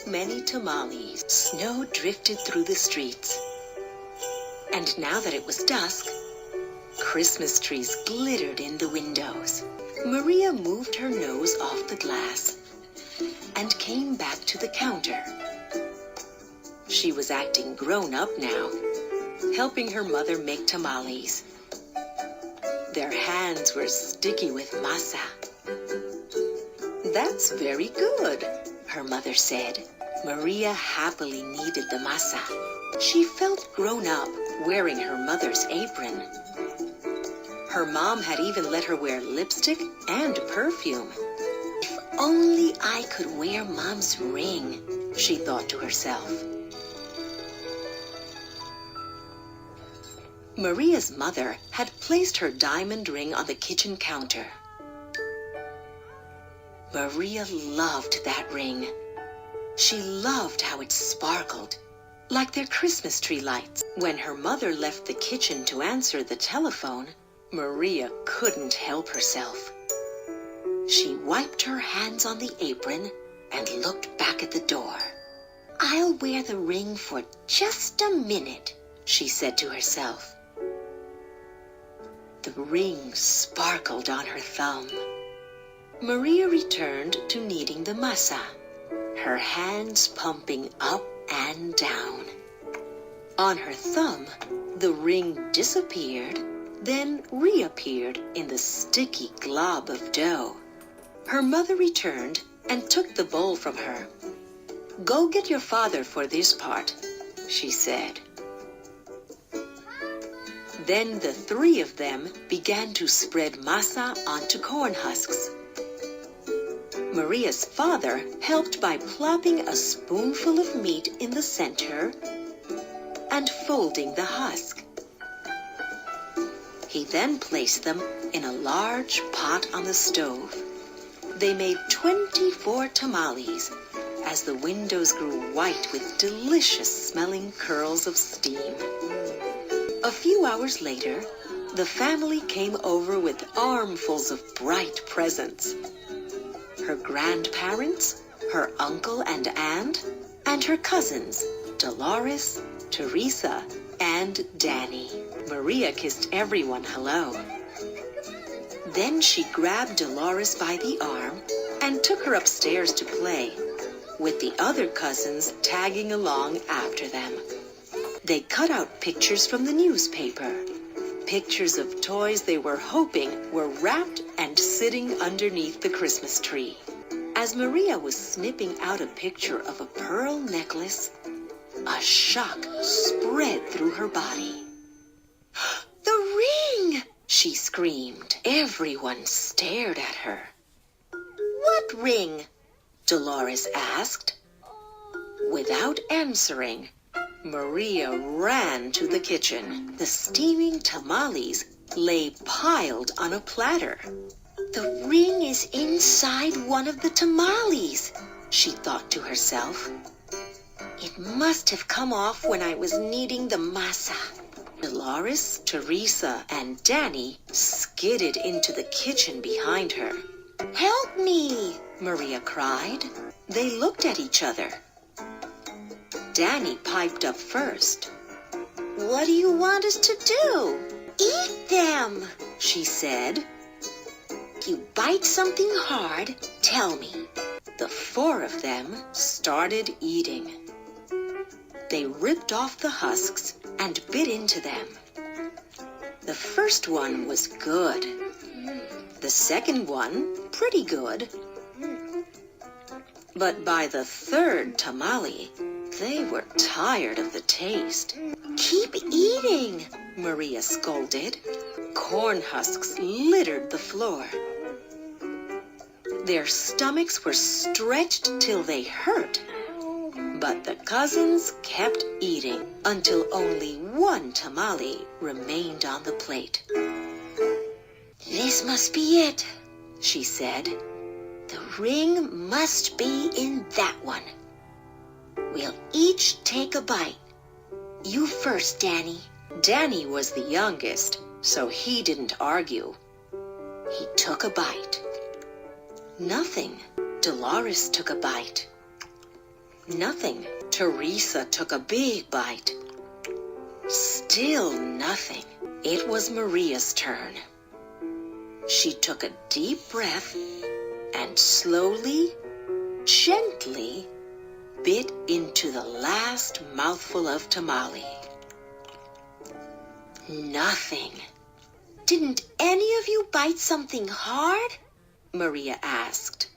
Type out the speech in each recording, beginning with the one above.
many tamales. Snow drifted through the streets. And now that it was dusk, Christmas trees glittered in the windows. Maria moved her nose off the glass and came back to the counter. She was acting grown up now, helping her mother make tamales. Their hands were sticky with masa. "That's very good," her mother said. Maria happily kneaded the masa. She felt grown up wearing her mother's apron. Her mom had even let her wear lipstick and perfume. "If only I could wear Mom's ring," she thought to herself. Maria's mother had placed her diamond ring on the kitchen counter. Maria loved that ring. She loved how it sparkled, like their Christmas tree lights. When her mother left the kitchen to answer the telephone, Maria couldn't help herself. She wiped her hands on the apron and looked back at the door. "I'll wear the ring for just a minute," she said to herself. The ring sparkled on her thumb. Maria returned to kneading the masa, her hands pumping up and down. On her thumb, the ring disappeared, then reappeared in the sticky glob of dough. Her mother returned and took the bowl from her. "Go get your father for this part," she said. Then the three of them began to spread masa onto corn husks. Maria's father helped by plopping a spoonful of meat in the center and folding the husk. He then placed them in a large pot on the stove. They made 24 tamales as the windows grew white with delicious-smelling curls of steam. A few hours later, the family came over with armfuls of bright presents. Her grandparents, her uncle and aunt, and her cousins, Dolores, Teresa, and Danny. Maria kissed everyone hello. Then she grabbed Dolores by the arm and took her upstairs to play, with the other cousins tagging along after them. They cut out pictures from the newspaper, pictures of toys they were hoping were wrapped and sitting underneath the Christmas tree. As Maria was snipping out a picture of a pearl necklace, a shock spread through her body. "The ring!" she screamed. Everyone stared at her. "What ring?" Dolores asked. Without answering, Maria ran to the kitchen. The steaming tamales lay piled on a platter. "The ring is inside one of the tamales," she thought to herself. "It must have come off when I was kneading the masa." Dolores, Teresa, and Danny skidded into the kitchen behind her. "Help me!" Maria cried. They looked at each other. Danny piped up first. "What do you want us to do?" "Eat them," she said. "If you bite something hard, tell me." The four of them started eating. They ripped off the husks and bit into them. The first one was good. The second one, pretty good. But by the third tamale, they were tired of the taste. "Keep eating," Maria scolded. Corn husks littered the floor. Their stomachs were stretched till they hurt. But the cousins kept eating until only one tamale remained on the plate. "This must be it," she said. "The ring must be in that one. We'll each take a bite. You first, Danny." Danny was the youngest, so he didn't argue. He took a bite. Nothing. Dolores took a bite. Nothing. Teresa took a big bite. Still nothing. It was Maria's turn. She took a deep breath and slowly, gently bit into the last mouthful of tamale. Nothing. Didn't any of you bite something hard? Maria asked.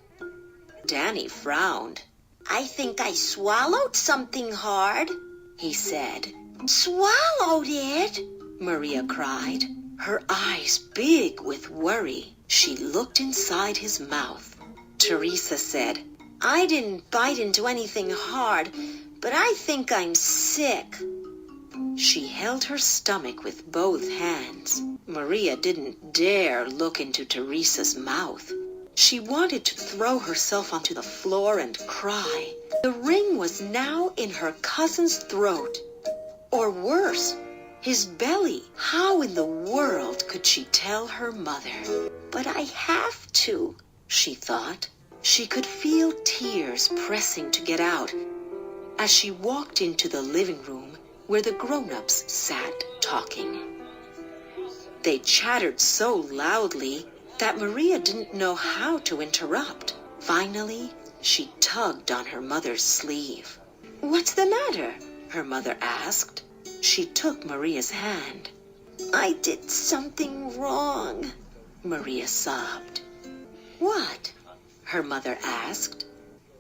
Danny frowned. I think I swallowed something hard, he said. Swallowed it? Maria cried, her eyes big with worry. She looked inside his mouth. Teresa said, I didn't bite into anything hard, but I think I'm sick. She held her stomach with both hands. Maria didn't dare look into Teresa's mouth. She wanted to throw herself onto the floor and cry. The ring was now in her cousin's throat. Or worse, his belly. How in the world could she tell her mother? But I have to, she thought. She could feel tears pressing to get out as she walked into the living room where the grown-ups sat talking. They chattered so loudly that Maria didn't know how to interrupt. Finally, she tugged on her mother's sleeve. What's the matter? Her mother asked. She took Maria's hand. I did something wrong, Maria sobbed. What? Her mother asked.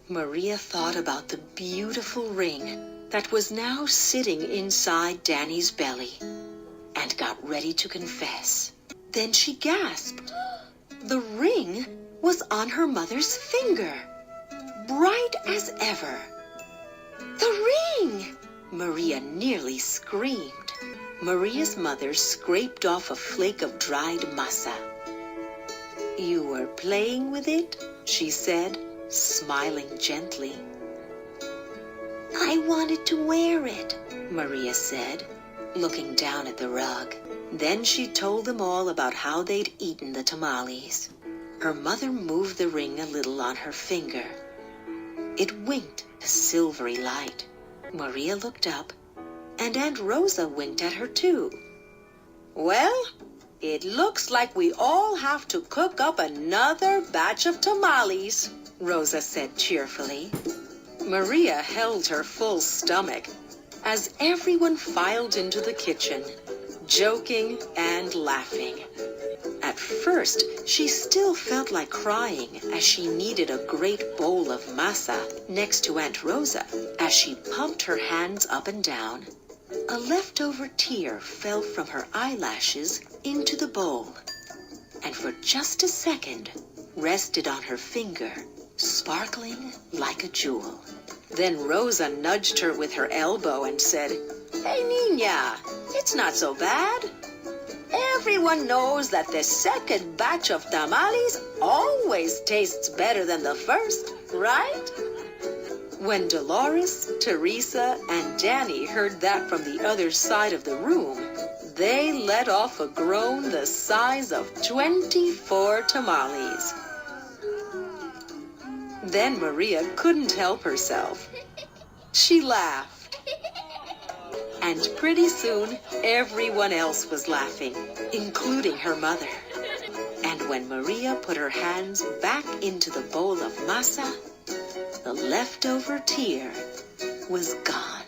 Maria thought about the beautiful ring that was now sitting inside Danny's belly and got ready to confess. Then she gasped. The ring was on her mother's finger, bright as ever. The ring! Maria nearly screamed. Maria's mother scraped off a flake of dried masa. You were playing with it, she said, smiling gently. I wanted to wear it, Maria said, looking down at the rug. Then she told them all about how they'd eaten the tamales. Her mother moved the ring a little on her finger. It winked a silvery light. Maria looked up, and Aunt Rosa winked at her too. Well, it looks like we all have to cook up another batch of tamales, Rosa said cheerfully. Maria held her full stomach as everyone filed into the kitchen, joking and laughing. At first, she still felt like crying as she kneaded a great bowl of masa next to Aunt Rosa. As she pumped her hands up and down, a leftover tear fell from her eyelashes into the bowl, and for just a second rested on her finger, sparkling like a jewel. Then Rosa nudged her with her elbow and said, Hey, Niña, it's not so bad. Everyone knows that the second batch of tamales always tastes better than the first, right? When Dolores, Teresa, and Danny heard that from the other side of the room, they let off a groan the size of 24 tamales. Then Maria couldn't help herself. She laughed. And pretty soon, everyone else was laughing, including her mother. And when Maria put her hands back into the bowl of masa, the leftover tear was gone.